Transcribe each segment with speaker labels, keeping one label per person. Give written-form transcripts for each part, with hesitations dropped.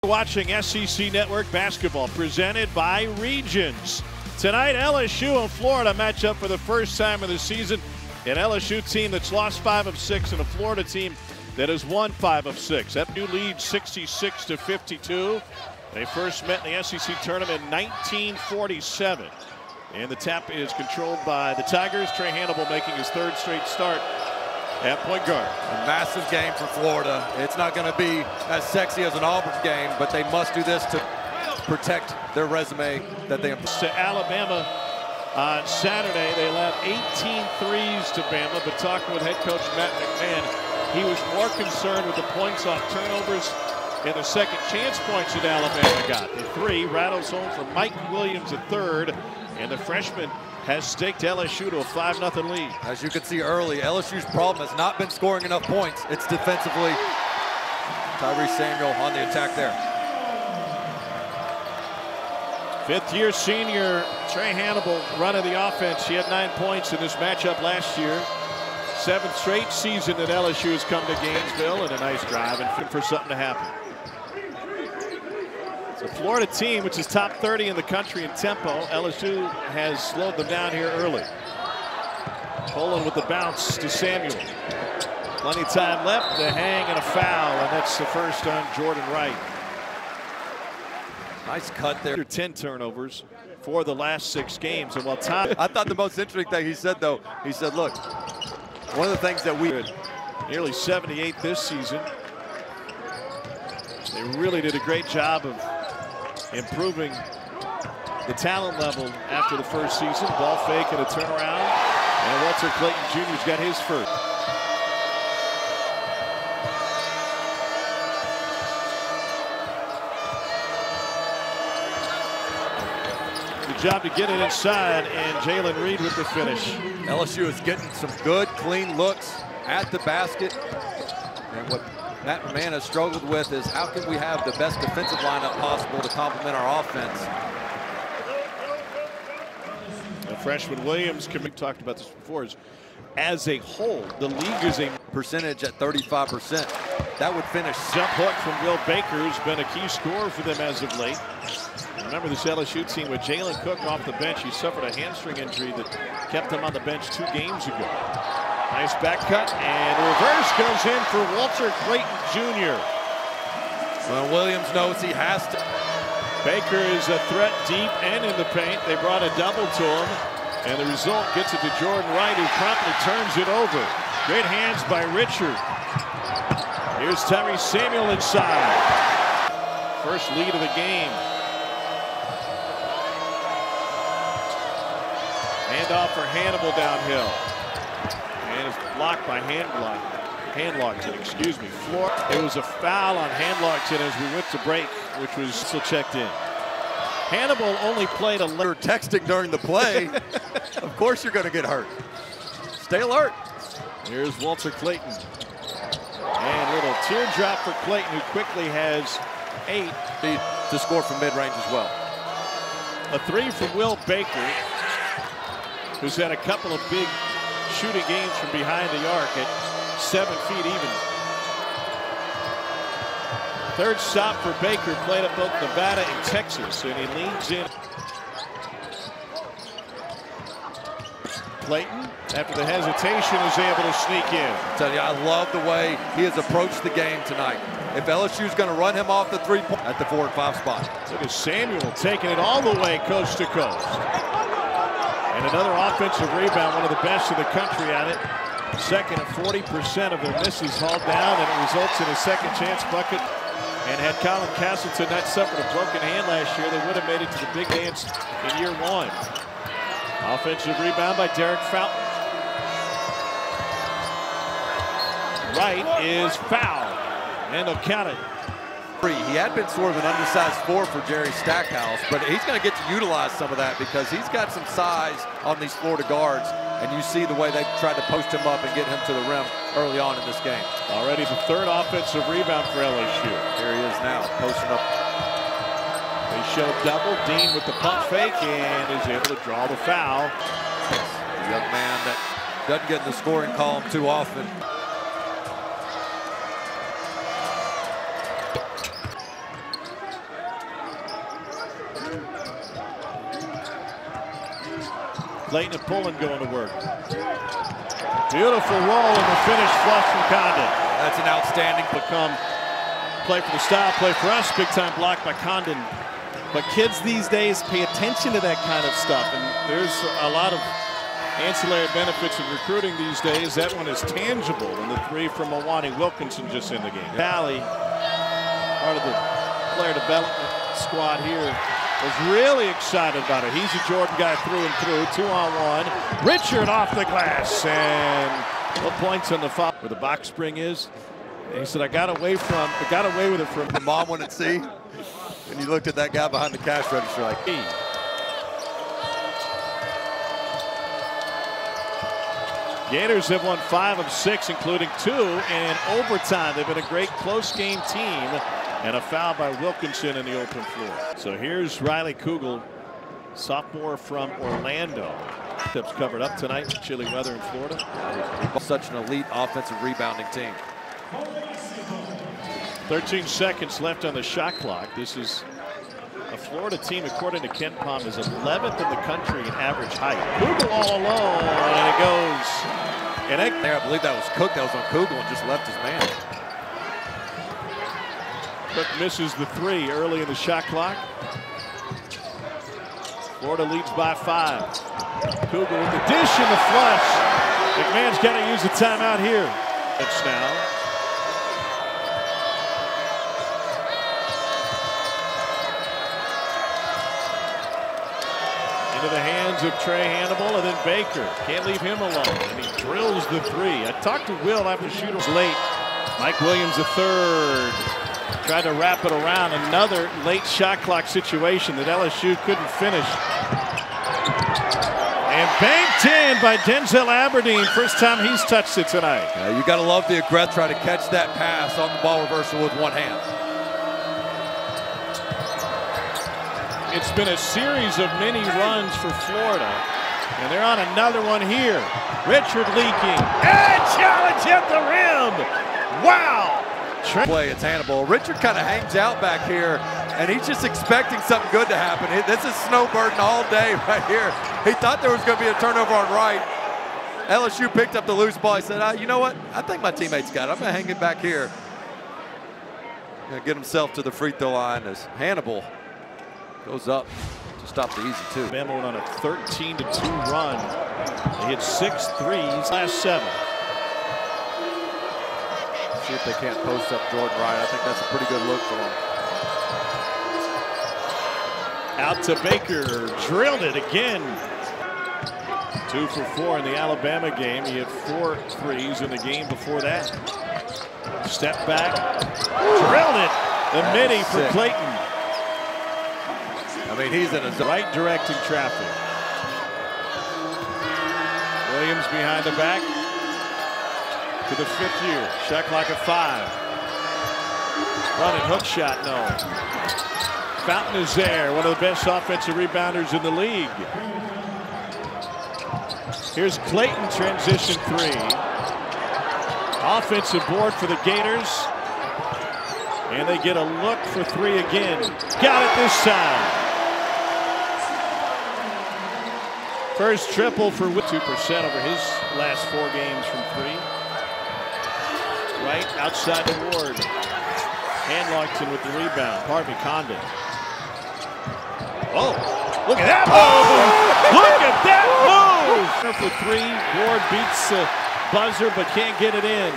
Speaker 1: Watching SEC Network basketball presented by Regions. Tonight, LSU and Florida match up for the first time of the season. An LSU team that's lost 5 of 6 and a Florida team that has won 5 of 6. LSU leads 66-52. They first met in the SEC tournament in 1947. And the tap is controlled by the Tigers. Trey Hannibal making his 3rd straight start at point guard.
Speaker 2: A massive game for Florida. It's not going to be as sexy as an Auburn game, but they must do this to protect their resume that they have.
Speaker 1: To Alabama on Saturday, they allowed 18 threes to Bama, but talking with head coach Matt McMahon, he was more concerned with the points off turnovers and the second chance points that Alabama got. The 3 rattles home for Mike Williams, a 3rd, and the freshman has staked LSU to a 5-0 lead.
Speaker 2: As you can see early, LSU's problem has not been scoring enough points. It's defensively. Tyrese Samuel on the attack there.
Speaker 1: 5th-year senior Trey Hannibal running the offense. He had 9 points in this matchup last year. 7th straight season that LSU has come to Gainesville, and a nice drive and for something to happen. It's a Florida team which is top 30 in the country in tempo. LSU has slowed them down here early. Poland with the bounce to Samuel. Plenty of time left, the hang and a foul, and that's the first on Jordan Wright.
Speaker 2: Nice cut there.
Speaker 1: 10 turnovers for the last 6 games. And while Tom,
Speaker 2: I thought the most interesting thing he said, though, he said, look, one of the things that we
Speaker 1: did nearly 78 this season. They really did a great job of improving the talent level after the first season. Ball fake and a turnaround. And Walter Clayton Jr.'s got his first. Good job to get it inside, and Jalen Reed with the finish.
Speaker 2: LSU is getting some good, clean looks at the basket. And what Matt McMahon has struggled with is how can we have the best defensive lineup possible to complement our offense.
Speaker 1: The freshman Williams, we talked about this before, is as a whole, the league is a
Speaker 2: percentage at 35%. That would finish.
Speaker 1: Jump hook from Will Baker, who's been a key scorer for them as of late. Remember this LSU team with Jalen Cook off the bench. He suffered a hamstring injury that kept him on the bench 2 games ago. Nice back cut, and reverse goes in for Walter Clayton Jr.
Speaker 2: Well, Williams knows he has to.
Speaker 1: Baker is a threat deep and in the paint. They brought a double to him, and the result gets it to Jordan Wright, who promptly turns it over. Great hands by Richard. Here's Tyrese Samuel inside. First lead of the game. Handoff for Hannibal downhill. And it's blocked by Handlockton, excuse me. It was a foul on Handlockton as we went to break, which was still checked in. Hannibal only played a
Speaker 2: You're texting during the play. Of course you're going to get hurt. Stay alert.
Speaker 1: Here's Walter Clayton. And a little teardrop for Clayton, who quickly has 8.
Speaker 2: To score from mid-range as well.
Speaker 1: A 3 from Will Baker, who's had a couple of big shooting games from behind the arc at 7 feet even. 3rd stop for Baker, played at both Nevada and Texas, and he leans in. Clayton, after the hesitation, is able to sneak in.
Speaker 2: I tell you, I love the way he has approached the game tonight. If LSU's going to run him off the 3-point at the 4 and 5 spot.
Speaker 1: Look at Samuel taking it all the way coast to coast. And another offensive rebound, one of the best in the country at it. Second at 40% of their misses hauled down, and it results in a second chance bucket. And had Colin Castleton not suffered a broken hand last year, they would have made it to the big dance in year 1. Offensive rebound by Derek Fountain. Wright is fouled, and they'll count it.
Speaker 2: He had been sort of an undersized 4 for Jerry Stackhouse, but he's going to get to utilize some of that because he's got some size on these Florida guards, and you see the way they tried to post him up and get him to the rim early on in this game.
Speaker 1: Already the 3rd offensive rebound for LSU.
Speaker 2: Here he is now, posting up.
Speaker 1: They show double. Dean with the pump fake and is able to draw the foul.
Speaker 2: A young man that doesn't get in the scoring column too often.
Speaker 1: Clayton and Pullen going to work. Beautiful roll and the finish flush from Condon.
Speaker 2: That's an outstanding
Speaker 1: Play for the style, play for us. Big time block by Condon.
Speaker 3: But kids these days pay attention to that kind of stuff, and
Speaker 1: There's a lot of ancillary benefits of recruiting these days. That one is tangible, and the three from Milwaukee. Wilkinson just in the game. Valley, part of the player development squad here, was really excited about it. He's a Jordan guy through and through. 2-on-1. Richard off the glass, and what points on the foul where the box spring is. And he said, I got away with it from
Speaker 2: the mom wouldn't see. And you looked at that guy behind the cash register like,
Speaker 1: hey. Gators have won 5 of 6, including 2 in overtime. They've been a great close game team, and a foul by Wilkinson in the open floor. So here's Riley Kugel, sophomore from Orlando. Steps covered up tonight. Chilly weather in Florida.
Speaker 2: Such an elite offensive rebounding team.
Speaker 1: 13 seconds left on the shot clock. This is a Florida team, according to Ken Palm, is 11th in the country in average height. Kugel all alone, and it goes. And
Speaker 2: I believe that was Cook. That was on Kugel and just left his man.
Speaker 1: Cook misses the 3 early in the shot clock. Florida leads by 5. Kugel with the dish and the flush. McMahon's got to use the timeout here. It's now. Into the hands of Trey Hannibal, and then Baker. Can't leave him alone, and he drills the 3. I talked to Will after the shoot was late. Mike Williams III tried to wrap it around. Another late shot clock situation that LSU couldn't finish. And banked in by Denzel Aberdeen. First time he's touched it tonight.
Speaker 2: You got to love the aggressive try to catch that pass on the ball reversal with one hand.
Speaker 1: It's been a series of mini runs for Florida, and they're on another one here. Richard leaking, and challenge at the rim. Wow!
Speaker 2: Play, it's Hannibal. Richard kind of hangs out back here, and he's just expecting something good to happen. This is snowbirding all day right here. He thought there was going to be a turnover on right. LSU picked up the loose ball. He said, you know what? I think my teammates got it. I'm going to hang it back here. Going to get himself to the free throw line as Hannibal goes up to stop the easy 2.
Speaker 1: Bama went on a 13-2 run. They hit 6 threes last 7.
Speaker 2: See if they can't post up Jordan Wright. I think that's a pretty good look for him.
Speaker 1: Out to Baker, drilled it again. 2 for 4 in the Alabama game. He had 4 threes in the game before that. Step back, drilled it. The midi for Clayton.
Speaker 2: I mean, he's in a
Speaker 1: right directing traffic. Williams behind the back to the 5th year. Shot clock at 5. Running hook shot, no. Fountain is there, one of the best offensive rebounders in the league. Here's Clayton, transition 3. Offensive board for the Gators. And they get a look for 3 again. Got it this time. First triple for 2% over his last 4 games from 3. Right outside the Ward. Handlogton with the rebound. Harvey Condon. Oh, look at that move! Look at that move! For 3, Ward beats the buzzer but can't get it in.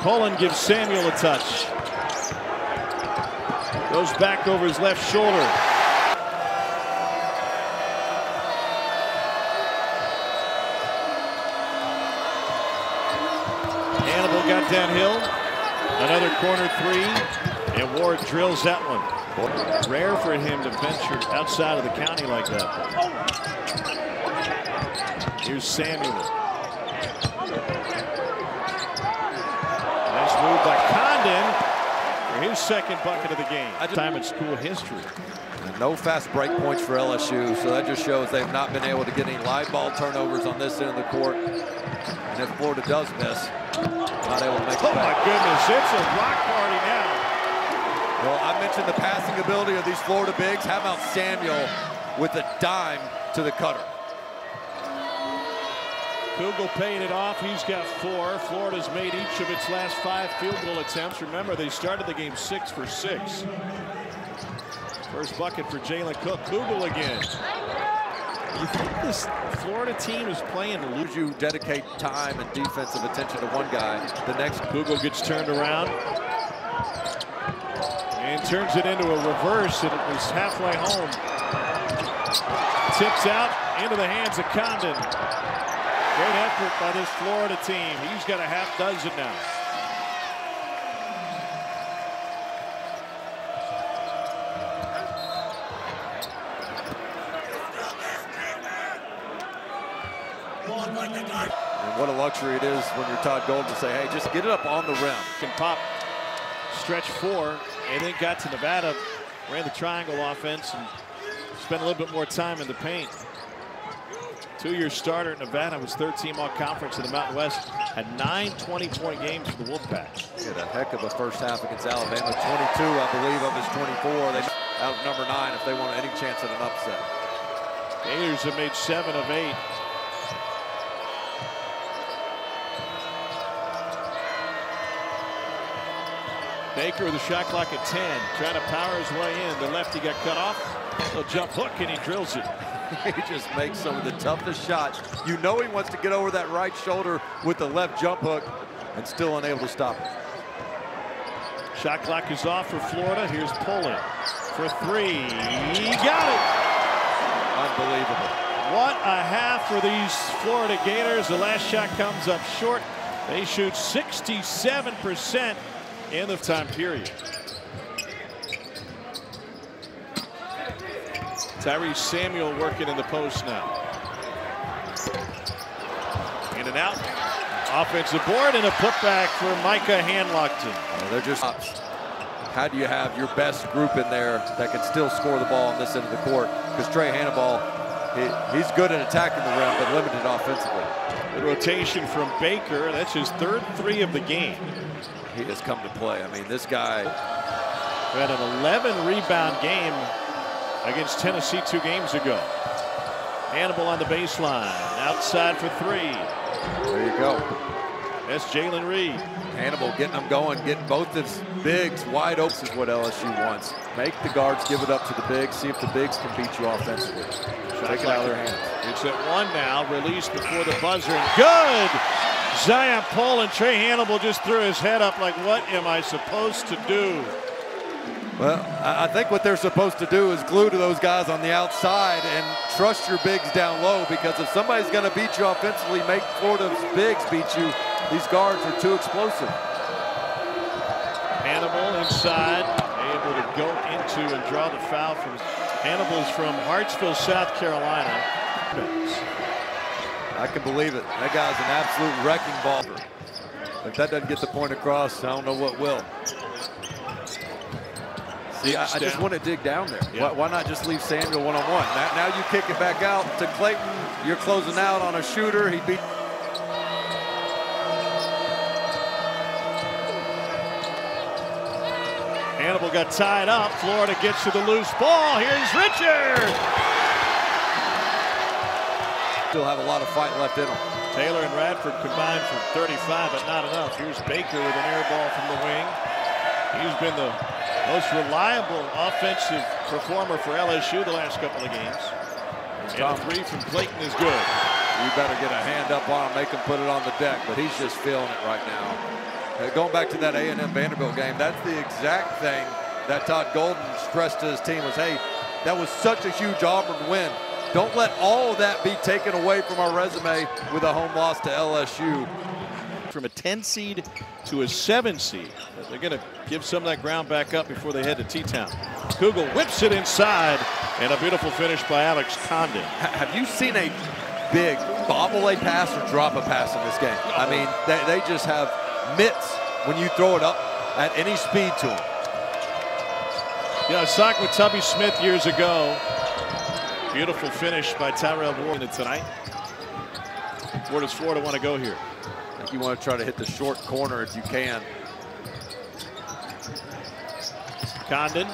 Speaker 1: Pullen gives Samuel a touch. Goes back over his left shoulder. Hannibal got downhill. Another corner 3. And Ward drills that one. Rare for him to venture outside of the county like that. Here's Samuel. Nice move by Condon. His second bucket of the game. Time in school history.
Speaker 2: And no fast break points for LSU, so that just shows they've not been able to get any live ball turnovers on this end of the court. And if Florida does miss, not able to make it back.
Speaker 1: Oh my goodness, it's a rock party now.
Speaker 2: Well, I mentioned the passing ability of these Florida bigs. How about Samuel with a dime to the cutter?
Speaker 1: Kugel paying it off. He's got 4. Florida's made each of its last 5 field goal attempts. Remember, they started the game 6 for 6. First bucket for Jalen Cook. Kugel again. You think this Florida team is playing loose?
Speaker 2: You dedicate time and defensive attention to one guy. The next
Speaker 1: Kugel gets turned around and turns it into a reverse, and it was halfway home. Tips out into the hands of Condon. Great effort by this Florida team. He's got a half dozen now.
Speaker 2: And what a luxury it is when you're Todd Golden to say, hey, just get it up on the rim.
Speaker 1: Can pop stretch 4, and then got to Nevada, ran the triangle offense, and spent a little bit more time in the paint. 2-year starter at Nevada, was 3rd-team all-conference in the Mountain West, had 9 20-point games for the Wolfpack.
Speaker 2: He had a heck of a first half against Alabama. 22, I believe, of his 24. They out of number 9 if they want any chance at an upset.
Speaker 1: Gators have made 7 of 8. Baker with a shot clock at 10, trying to power his way in. The lefty got cut off. A jump hook, and he drills it.
Speaker 2: He just makes some of the toughest shots. You know he wants to get over that right shoulder with the left jump hook, and still unable to stop it.
Speaker 1: Shot clock is off for Florida. Here's Pullen for 3. He got it.
Speaker 2: Unbelievable.
Speaker 1: What a half for these Florida Gators. The last shot comes up short. They shoot 67% in the time period. Tyrese Samuel working in the post now. In and out. Offensive board and a putback for Micah Hanlockton.
Speaker 2: Well, they're just how do you have your best group in there that can still score the ball on this end of the court? Because Trey Hannibal, he's good at attacking the rim, but limited offensively.
Speaker 1: The rotation from Baker. That's his 3rd 3 of the game.
Speaker 2: He has come to play. I mean, this guy
Speaker 1: had an 11-rebound game against Tennessee 2 games ago. Hannibal on the baseline, outside for 3.
Speaker 2: There you go.
Speaker 1: That's Jalen Reed.
Speaker 2: Hannibal getting them going, getting both his bigs wide open is what LSU wants. Make the guards give it up to the bigs, see if the bigs can beat you offensively. Take it out of their hands.
Speaker 1: It's at 1 now, released before the buzzer, and good! Zion Pullen, Trey Hannibal just threw his head up like, what am I supposed to do?
Speaker 2: Well, I think what they're supposed to do is glue to those guys on the outside and trust your bigs down low, because if somebody's going to beat you offensively, make Florida's bigs beat you. These guards are too explosive.
Speaker 1: Hannibal inside, able to go into and draw the foul from Hannibal's from Hartsville, South Carolina.
Speaker 2: I can believe it. That guy's an absolute wrecking ball. If that doesn't get the point across, I don't know what will. See, I just want to dig down there.
Speaker 1: Yeah.
Speaker 2: Why not just leave Samuel one-on-one? Now you kick it back out to Clayton. You're closing out on a shooter. He beat.
Speaker 1: Hannibal got tied up. Florida gets to the loose ball. Here's Richard.
Speaker 2: Still have a lot of fight left in them.
Speaker 1: Taylor and Radford combined for 35, but not enough. Here's Baker with an air ball from the wing. He's been the most reliable offensive performer for LSU the last couple of games. And a 3 from Clayton is good.
Speaker 2: You better get a hand up on him, make him put it on the deck, but he's just feeling it right now. Going back to that A&M Vanderbilt game, that's the exact thing that Todd Golden stressed to his team was, hey, that was such a huge Auburn win. Don't let all of that be taken away from our resume with a home loss to LSU.
Speaker 1: From a 10 seed to a 7 seed. They're going to give some of that ground back up before they head to T-Town. Kugel whips it inside, and a beautiful finish by Alex Condon.
Speaker 2: Have you seen a big bobble a pass or drop a pass in this game? I mean, they just have mitts when you throw it up at any speed to them.
Speaker 1: You know, I was talking with Tubby Smith years ago. Beautiful finish by Tyrell Ward tonight. Where does Florida want to go here?
Speaker 2: I think you want to try to hit the short corner if you can.
Speaker 1: Condon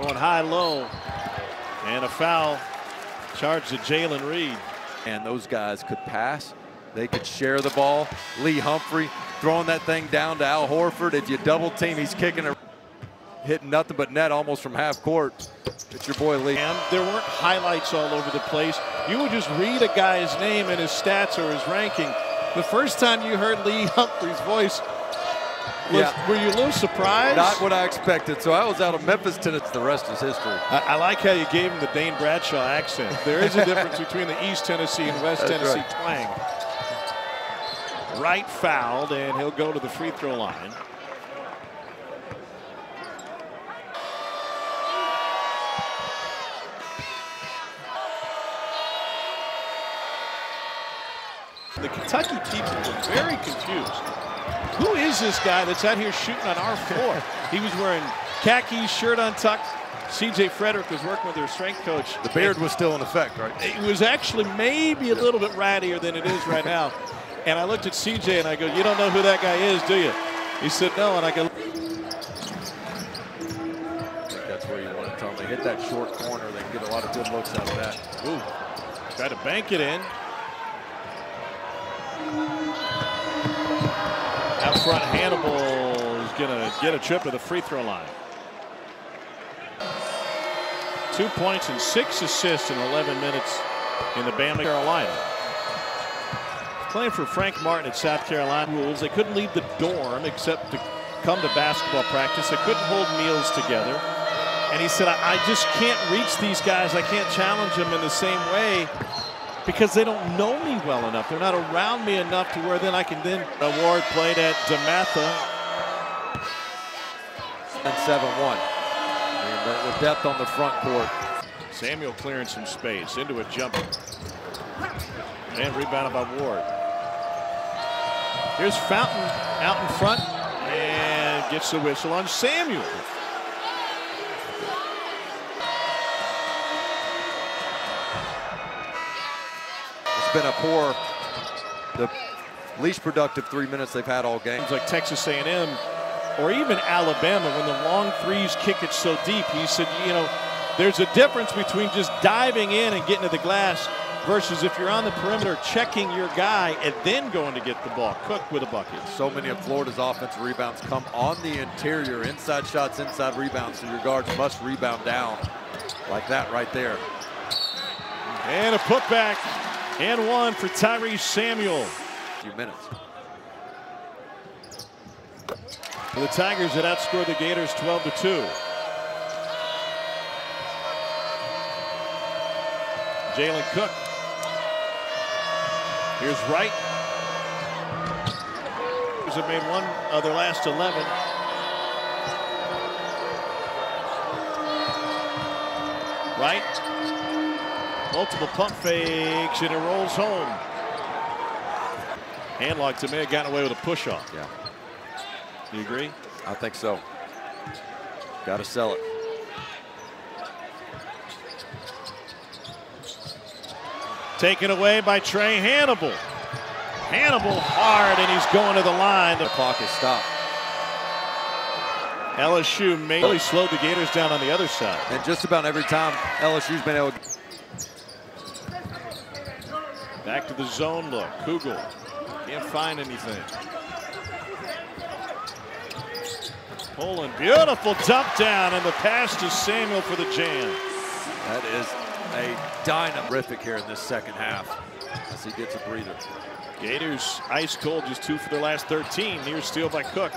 Speaker 1: going high-low. And a foul charged to Jalen Reed.
Speaker 2: And those guys could pass. They could share the ball. Lee Humphrey throwing that thing down to Al Horford. If you double team, he's kicking it, hitting nothing but net almost from half court. It's your boy Lee.
Speaker 1: And there weren't highlights all over the place. You would just read a guy's name and his stats or his ranking. The first time you heard Lee Humphrey's voice, were you a little surprised?
Speaker 2: Not what I expected. So I was out of Memphis Tennessee. The rest is history.
Speaker 1: I like how you gave him the Dane Bradshaw accent. There is a difference between the East Tennessee and West Tennessee twang. Wright fouled, and he'll go to the free throw line. The Kentucky people were very confused. Who is this guy that's out here shooting on our floor? He was wearing khakis, shirt untucked. C.J. Frederick was working with their strength coach.
Speaker 2: The beard was still in effect, right?
Speaker 1: It was actually maybe a little bit rattier than it is right now. And I looked at C.J. and I go, "You don't know who that guy is, do you?" He said, "No." And I go,
Speaker 2: I think that's where you want to tell them. They hit that short corner. They can get a lot of good looks out of that.
Speaker 1: "Ooh, tried to bank it in." Out front, Hannibal is going to get a trip to the free throw line. 2 points and 6 assists in 11 minutes in the Bama, Carolina. Playing for Frank Martin at South Carolina. Rules, they couldn't leave the dorm except to come to basketball practice. They couldn't hold meals together. And he said, I just can't reach these guys. I can't challenge them in the same way because they don't know me well enough. They're not around me enough to where then I can then. Award played at DeMatha.
Speaker 2: And 7-1. The depth on the front court.
Speaker 1: Samuel clearing some space into a jumper. And rebounded by Ward. Here's Fountain out in front and gets the whistle on Samuel.
Speaker 2: It's been the least productive 3 minutes they've had all game.
Speaker 1: It's like Texas A&M or even Alabama when the long threes kick it so deep. He said, you know, there's a difference between just diving in and getting to the glass versus if you're on the perimeter checking your guy and then going to get the ball. Cook with a bucket.
Speaker 2: So many of Florida's offensive rebounds come on the interior. Inside shots, inside rebounds. So your guards must rebound down like that right there.
Speaker 1: And a putback and one for Tyrese Samuel.
Speaker 2: A few minutes.
Speaker 1: For the Tigers that outscored the Gators 12-2. Jalen Cook. Here's Wright. Have made one of their last 11. Wright. Multiple pump fakes and it rolls home. Handlock to may have gotten away with a push off.
Speaker 2: Yeah.
Speaker 1: Do you agree?
Speaker 2: I think so. Got to sell it.
Speaker 1: Taken away by Trey Hannibal. Hannibal hard, and he's going to the line.
Speaker 2: The clock is stopped.
Speaker 1: LSU may really slowed the Gators down on the other side.
Speaker 2: And just about every time LSU's been able to.
Speaker 1: Back to the zone look. Kugel can't find anything. Poland, beautiful dump down, and the pass to Samuel for the jam.
Speaker 2: That is a dynamic here in this second half as he gets a breather.
Speaker 1: Gators ice cold, just 2 for their last 13. Near steal by Cook.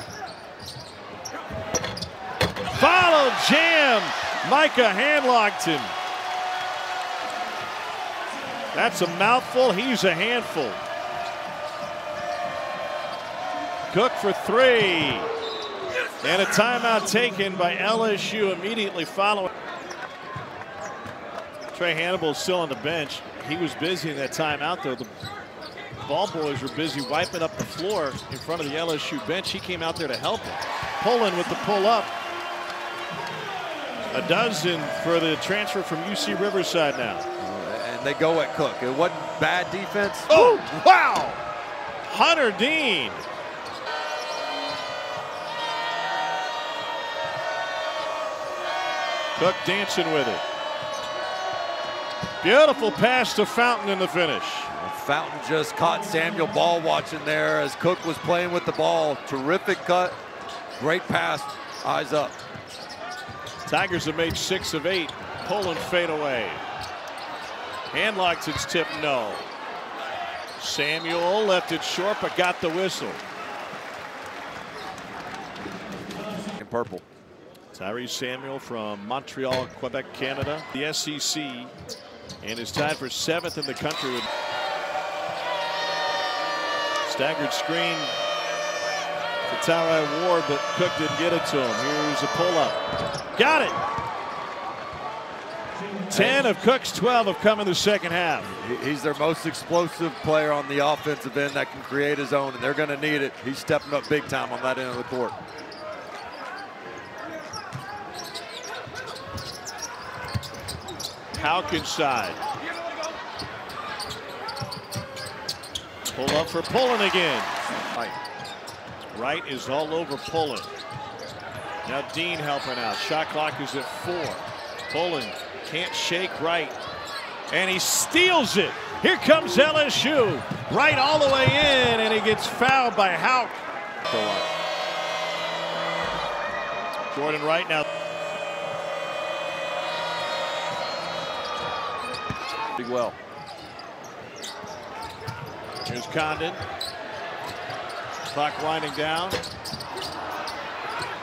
Speaker 1: Follow jam, Micah Handlockton. That's a mouthful. He's a handful. Cook for 3. And a timeout taken by LSU immediately following. Trey Hannibal is still on the bench. He was busy in that timeout, though. The ball boys were busy wiping up the floor in front of the LSU bench. He came out there to help him. Pulling with the pull up. A dozen for the transfer from UC Riverside now.
Speaker 2: And they go at Cook. It wasn't bad defense.
Speaker 1: Oh, wow! Hunter Dean. Cook dancing with it. Beautiful pass to Fountain in the finish.
Speaker 2: Fountain just caught Samuel ball watching there as Cook was playing with the ball. Terrific cut, great pass, eyes up.
Speaker 1: Tigers have made 6 of 8. Poland fade away. Handlocks, it's tipped no. Samuel left it short but got the whistle.
Speaker 2: In purple.
Speaker 1: Tyree Samuel from Montreal, Quebec, Canada. The SEC, and is tied for 7th in the country with staggered screen for Tyree Ward, but Cook didn't get it to him. Here's a pull-up. Got it! 10 of Cook's 12 have come in the second half.
Speaker 2: He's their most explosive player on the offensive end that can create his own, and they're going to need it. He's stepping up big time on that end of the court.
Speaker 1: Hauk inside. Pull up for Pullen again. Wright is all over Pullen. Now Dean helping out. Shot clock is at 4. Pullen can't shake Wright. And he steals it. Here comes LSU. Wright all the way in, and he gets fouled by Hauk. Jordan Wright now. Big well. Here's Condon. Clock winding down.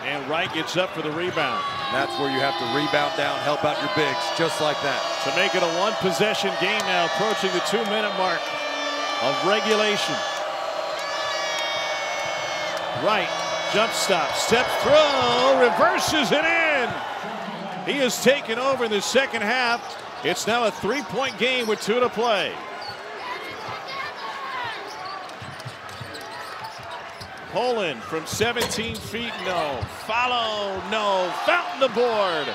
Speaker 1: And Wright gets up for the rebound.
Speaker 2: And that's where you have to rebound down, help out your bigs, just like that.
Speaker 1: To make it a 1-possession game now, approaching the 2-minute mark of regulation. Wright, jump stop, steps through, reverses it in. He has taken over in the second half. It's now a 3-point game with 2 to play. Poland from 17 feet, no. Follow, no. Fountain the board.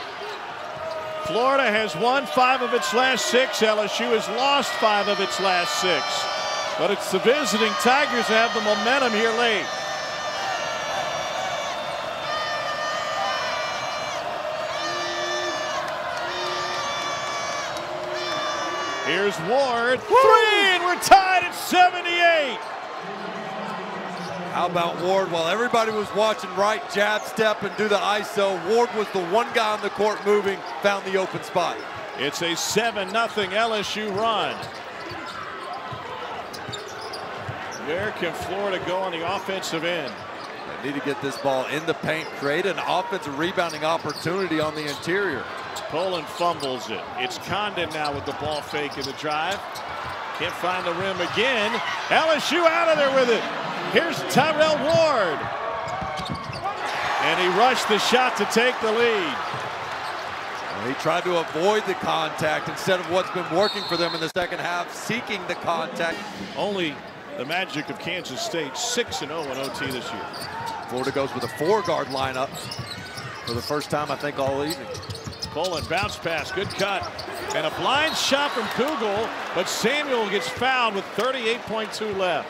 Speaker 1: Florida has won 5 of its last 6. LSU has lost 5 of its last 6. But it's the visiting Tigers that have the momentum here late. Here's Ward. 3, and we're tied at 78.
Speaker 2: How about Ward? While everybody was watching Wright jab step and do the ISO, Ward was the one guy on the court moving, found the open spot.
Speaker 1: It's a 7-0 LSU run. Where can Florida go on the offensive end?
Speaker 2: They need to get this ball in the paint, create an offensive rebounding opportunity on the interior.
Speaker 1: Poland fumbles it. It's Condon now with the ball fake in the drive. Can't find the rim again. LSU out of there with it. Here's Tyrell Ward. And he rushed the shot to take the lead.
Speaker 2: Well, he tried to avoid the contact instead of what's been working for them in the second half, seeking the contact.
Speaker 1: Only the magic of Kansas State, 6-0 in OT this year.
Speaker 2: Florida goes with a 4-guard lineup for the first time, I think, all evening.
Speaker 1: Poland bounce pass, good cut. And a blind shot from Kugel, but Samuel gets fouled with 38.2 left.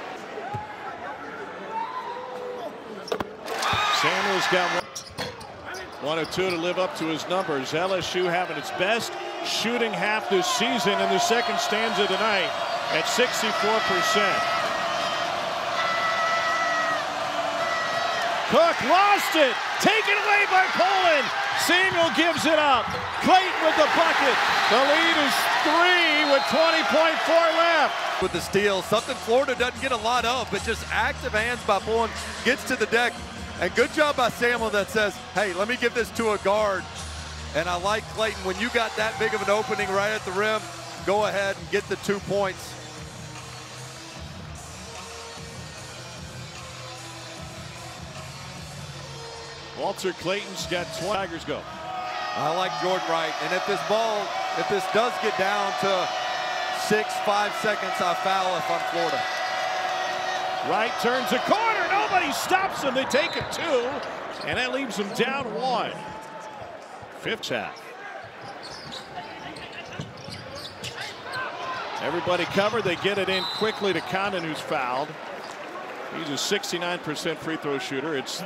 Speaker 1: Samuel's got 1 or 2 to live up to his numbers. LSU having its best shooting half this season in the second stanza tonight at 64%. Cook lost it, taken away by Poland. Samuel gives it up. Clayton with the bucket. The lead is 3 with 20.4 left.
Speaker 2: With the steal, something Florida doesn't get a lot of, but just active hands by Poland, gets to the deck. And good job by Samuel that says, hey, let me give this to a guard. And I like Clayton, when you got that big of an opening right at the rim, go ahead and get the 2 points.
Speaker 1: Walter Clayton's got 20. Tigers go.
Speaker 2: I like Jordan Wright. And if this does get down to 5 seconds, I foul if I'm Florida.
Speaker 1: Wright turns a corner. Nobody stops him. They take it 2. And that leaves them down 1. Fifth half. Everybody covered. They get it in quickly to Condon, who's fouled. He's a 69% free throw shooter. It's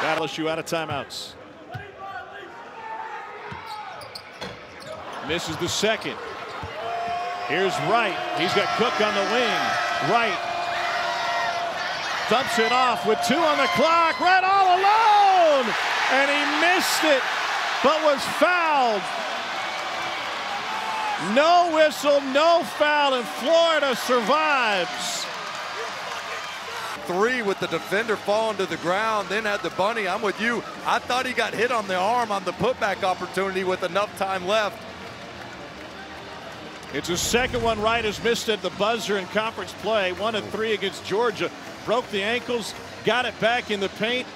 Speaker 1: Got LSU out of timeouts. Misses the second. Here's Wright. He's got Cook on the wing. Wright dumps it off with 2 on the clock. Wright all alone. And he missed it, but was fouled. No whistle, no foul, and Florida survives.
Speaker 2: 3 with the defender falling to the ground, then had the bunny. I'm with you. I thought he got hit on the arm on the putback opportunity with enough time left.
Speaker 1: It's his second one. Wright has missed at the buzzer in conference play. 1 of 3 against Georgia. Broke the ankles, got it back in the paint,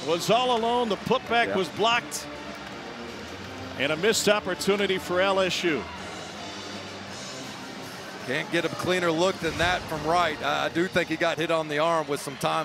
Speaker 1: was all alone. The putback was blocked. And a missed opportunity for LSU.
Speaker 2: Can't get a cleaner look than that from Wright. I do think he got hit on the arm with some time.